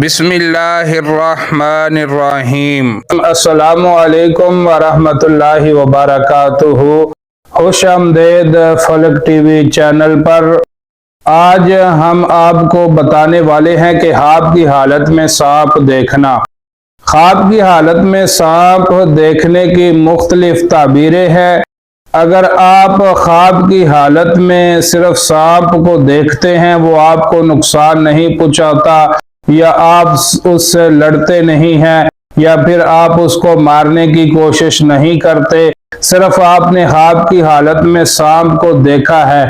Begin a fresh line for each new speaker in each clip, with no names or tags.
بسم اللہ الرحمن الرحیم۔
السلام علیکم ورحمۃ اللہ وبرکاتہ۔ خوش آمدید فلک ٹی وی چینل پر۔ آج ہم آپ کو بتانے والے ہیں کہ خواب کی حالت میں سانپ دیکھنا۔ خواب کی حالت میں سانپ دیکھنے کی مختلف تعبیریں ہیں۔ اگر آپ خواب کی حالت میں صرف سانپ کو دیکھتے ہیں، وہ آپ کو نقصان نہیں پہنچاتا، یا آپ اس سے لڑتے نہیں ہیں، یا پھر آپ اس کو مارنے کی کوشش نہیں کرتے، صرف آپ نے خواب کی حالت میں سانپ کو دیکھا ہے،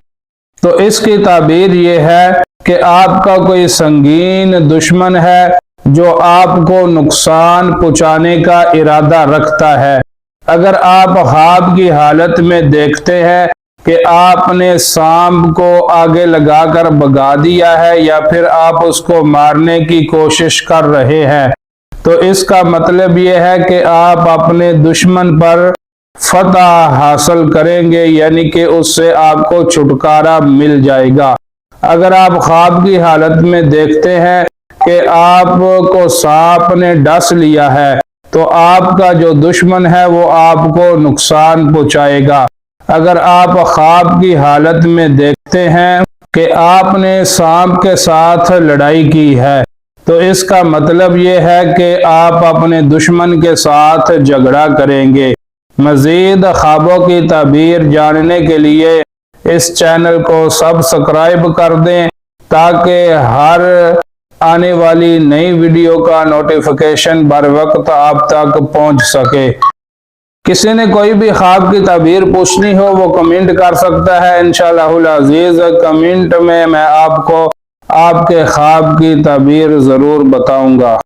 تو اس کی تعبیر یہ ہے کہ آپ کا کوئی سنگین دشمن ہے جو آپ کو نقصان پہنچانے کا ارادہ رکھتا ہے۔ اگر آپ خواب کی حالت میں دیکھتے ہیں کہ آپ نے سانپ کو آگے لگا کر بھگا دیا ہے، یا پھر آپ اس کو مارنے کی کوشش کر رہے ہیں، تو اس کا مطلب یہ ہے کہ آپ اپنے دشمن پر فتح حاصل کریں گے، یعنی کہ اس سے آپ کو چھٹکارا مل جائے گا۔ اگر آپ خواب کی حالت میں دیکھتے ہیں کہ آپ کو سانپ نے ڈس لیا ہے، تو آپ کا جو دشمن ہے وہ آپ کو نقصان پہنچائے گا۔ اگر آپ خواب کی حالت میں دیکھتے ہیں کہ آپ نے سانپ کے ساتھ لڑائی کی ہے، تو اس کا مطلب یہ ہے کہ آپ اپنے دشمن کے ساتھ جھگڑا کریں گے۔ مزید خوابوں کی تعبیر جاننے کے لیے اس چینل کو سبسکرائب کر دیں، تاکہ ہر آنے والی نئی ویڈیو کا نوٹیفیکیشن بر وقت آپ تک پہنچ سکے۔ کسی نے کوئی بھی خواب کی تعبیر پوچھنی ہو، وہ کمنٹ کر سکتا ہے۔ انشاءاللہ العزیز کمنٹ میں آپ کو آپ کے خواب کی تعبیر ضرور بتاؤں گا۔